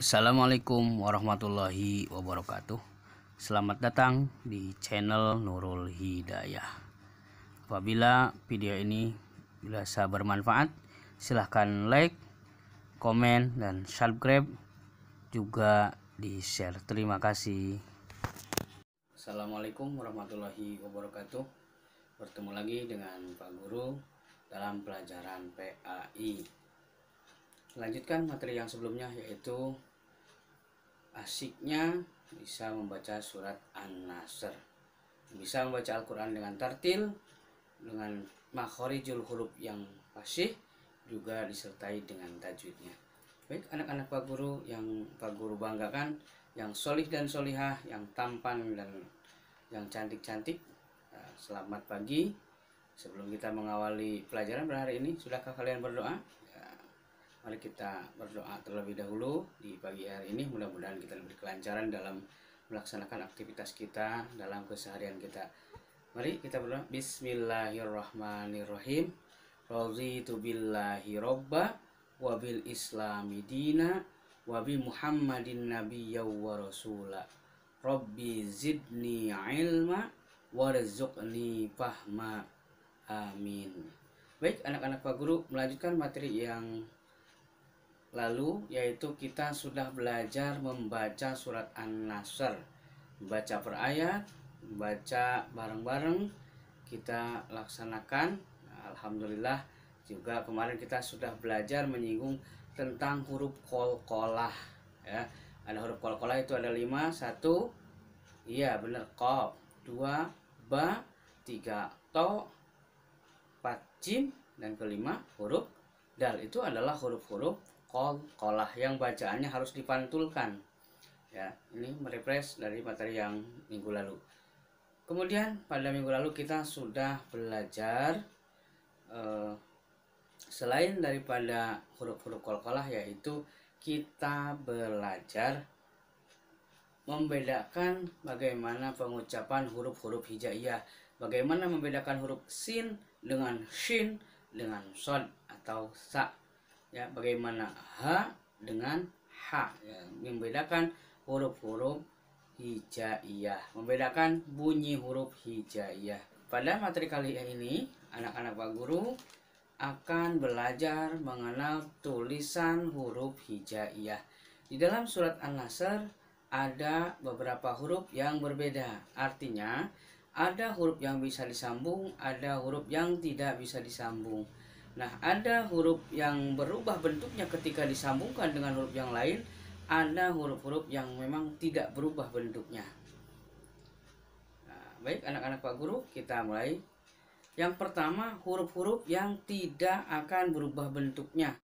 Assalamualaikum warahmatullahi wabarakatuh. Selamat datang di channel Nurul Hidayah. Apabila video ini dirasa bermanfaat, silahkan like, komen, dan subscribe, juga di share. Terima kasih. Assalamualaikum warahmatullahi wabarakatuh. Bertemu lagi dengan Pak Guru dalam pelajaran PAI. Lanjutkan materi yang sebelumnya, yaitu asiknya bisa membaca surat An-Nasr, bisa membaca Al-Quran dengan tartil, dengan makhorijul huruf yang fasih, juga disertai dengan tajwidnya. Baik anak-anak Pak Guru yang Pak Guru banggakan, yang solih dan solihah, yang tampan dan yang cantik-cantik, selamat pagi. Sebelum kita mengawali pelajaran pada hari ini, sudahkah kalian berdoa? Mari kita berdoa terlebih dahulu di pagi hari ini. Mudah-mudahan kita lebih kelancaran dalam melaksanakan aktivitas kita dalam keseharian kita. Mari kita berdoa. Bismillahirrahmanirrahim. Raditu billahi robba wa bil islami dina wa bi muhammadin nabiyya wa rasula. Rabbi zidni ilma warzuqni fahma. Amin. Baik anak-anak Pak Guru, melanjutkan materi yang lalu, yaitu kita sudah belajar membaca surat An-Nasr, membaca per ayat, membaca bareng-bareng, kita laksanakan. Alhamdulillah, juga kemarin kita sudah belajar menyinggung tentang huruf qalqalah, ya. Ada huruf qalqalah itu ada 5. 1, iya benar, qaf. 2, ba. 3, to. 4, jim. Dan kelima huruf dal. Itu adalah huruf-huruf qalqalah yang bacaannya harus dipantulkan, ya. Ini merefresh dari materi yang minggu lalu. Kemudian pada minggu lalu kita sudah belajar selain daripada huruf-huruf qalqalah, yaitu kita belajar membedakan bagaimana pengucapan huruf-huruf hijaiyah, bagaimana membedakan huruf sin dengan shin dengan shad atau sa, ya, bagaimana ha dengan ha, ya, membedakan huruf-huruf hijaiyah, membedakan bunyi huruf hijaiyah. Pada materi kali ini, anak-anak Pak Guru akan belajar mengenal tulisan huruf hijaiyah. Di dalam surat An-Nasr ada beberapa huruf yang berbeda. Artinya, ada huruf yang bisa disambung, ada huruf yang tidak bisa disambung. Nah, ada huruf yang berubah bentuknya ketika disambungkan dengan huruf yang lain, ada huruf-huruf yang memang tidak berubah bentuknya. Nah, baik anak-anak Pak Guru, kita mulai. Yang pertama, huruf-huruf yang tidak akan berubah bentuknya.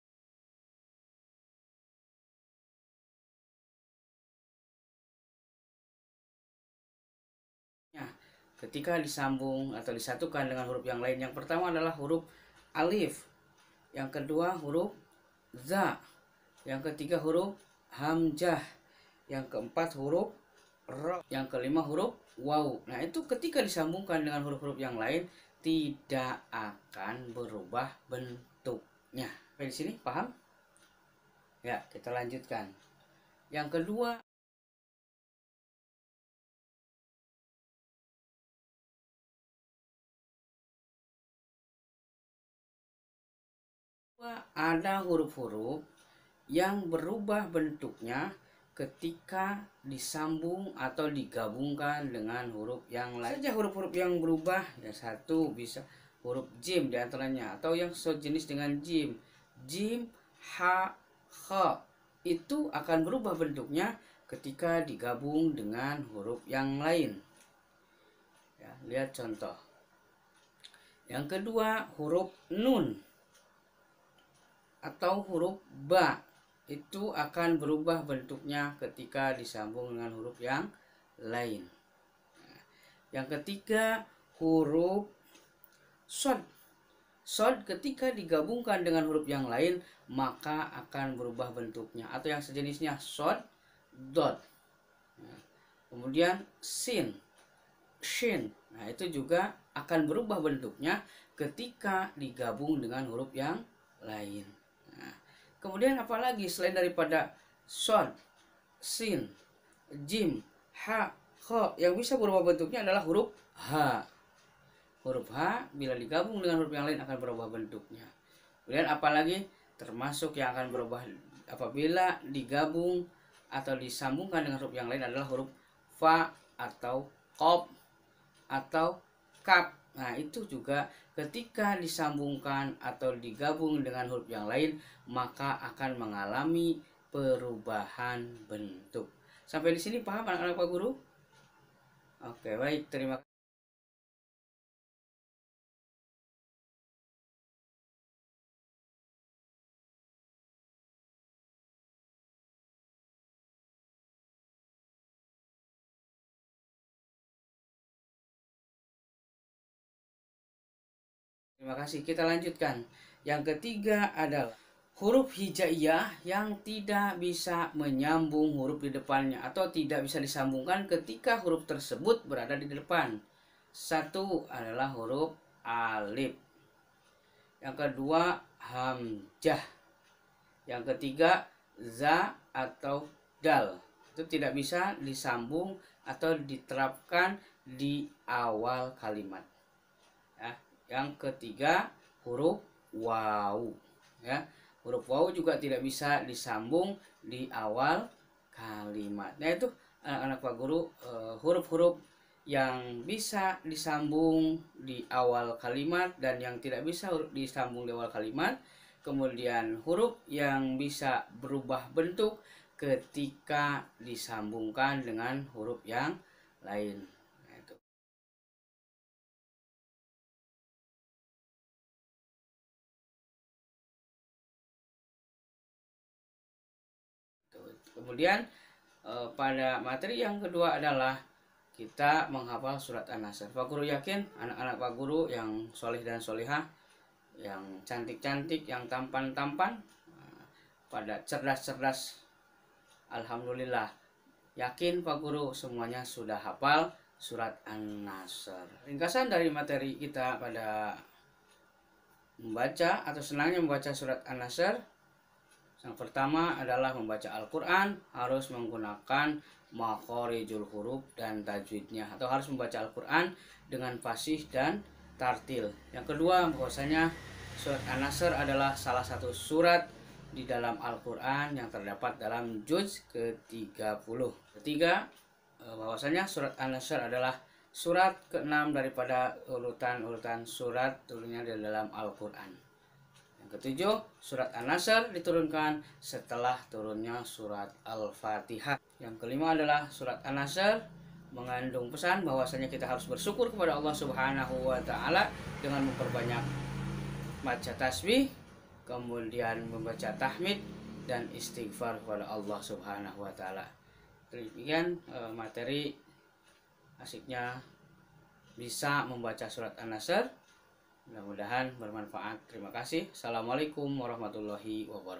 Ketika disambung atau disatukan dengan huruf yang lain, yang pertama adalah huruf alif, yang kedua huruf za, yang ketiga huruf hamzah, yang keempat huruf ra, yang kelima huruf waw. Nah, itu ketika disambungkan dengan huruf-huruf yang lain tidak akan berubah bentuknya. Sampai di sini paham? Ya, kita lanjutkan. Yang kedua, ada huruf-huruf yang berubah bentuknya ketika disambung atau digabungkan dengan huruf yang lain. Saja huruf-huruf yang berubah, ya, satu bisa huruf jim diantaranya, atau yang sejenis dengan jim, jim, ha, kha, itu akan berubah bentuknya ketika digabung dengan huruf yang lain. Ya, lihat contoh. Yang kedua, huruf nun atau huruf ba, itu akan berubah bentuknya ketika disambung dengan huruf yang lain. Yang ketiga, huruf shad. Shad ketika digabungkan dengan huruf yang lain maka akan berubah bentuknya, atau yang sejenisnya shad, dot. Kemudian sin, shin. Nah, itu juga akan berubah bentuknya ketika digabung dengan huruf yang lain. Kemudian apalagi selain daripada shad, sin, jim, ha, kha. Yang bisa berubah bentuknya adalah huruf H. Huruf H bila digabung dengan huruf yang lain akan berubah bentuknya. Kemudian apalagi termasuk yang akan berubah apabila digabung atau disambungkan dengan huruf yang lain adalah huruf fa atau qaf atau kaf. Nah, itu juga ketika disambungkan atau digabung dengan huruf yang lain maka akan mengalami perubahan bentuk. Sampai di sini paham anak-anak Pak Guru? Oke, baik, terima kasih. Terima kasih. Kita lanjutkan. Yang ketiga adalah huruf hijaiyah yang tidak bisa menyambung huruf di depannya atau tidak bisa disambungkan ketika huruf tersebut berada di depan. Satu adalah huruf alif. Yang kedua hamzah. Yang ketiga za atau dal. Itu tidak bisa disambung atau diterapkan di awal kalimat. Ya. Yang ketiga huruf waw. Ya. Huruf waw juga tidak bisa disambung di awal kalimat. Nah, itu anak-anak Pak Guru, huruf-huruf yang bisa disambung di awal kalimat dan yang tidak bisa disambung di awal kalimat. Kemudian huruf yang bisa berubah bentuk ketika disambungkan dengan huruf yang lain. Nah, itu. Kemudian pada materi yang kedua adalah kita menghafal surat An-Nasr. Pak Guru yakin anak-anak Pak Guru yang soleh dan solihah, yang cantik-cantik, yang tampan-tampan, pada cerdas-cerdas, alhamdulillah, yakin Pak Guru semuanya sudah hafal surat An-Nasr. Ringkasan dari materi kita pada membaca atau senangnya membaca surat An-Nasr. Yang pertama adalah membaca Al-Quran harus menggunakan makhorijul huruf dan tajwidnya, atau harus membaca Al-Quran dengan fasih dan tartil. Yang kedua, bahwasanya surat An-Nasr adalah salah satu surat di dalam Al-Quran yang terdapat dalam juz ke-30. Ketiga, bahwasanya surat An-Nasr adalah surat ke-6 daripada urutan-urutan surat turunnya di dalam Al-Quran. Ketujuh, surat An-Nasr diturunkan setelah turunnya surat Al-Fatihah. Yang kelima adalah surat An-Nasr mengandung pesan bahwasanya kita harus bersyukur kepada Allah Subhanahu wa taala dengan memperbanyak baca tasbih, kemudian membaca tahmid dan istighfar kepada Allah Subhanahu wa taala. Demikian materi asiknya bisa membaca surat An-Nasr. Mudah-mudahan bermanfaat. Terima kasih. Assalamualaikum warahmatullahi wabarakatuh.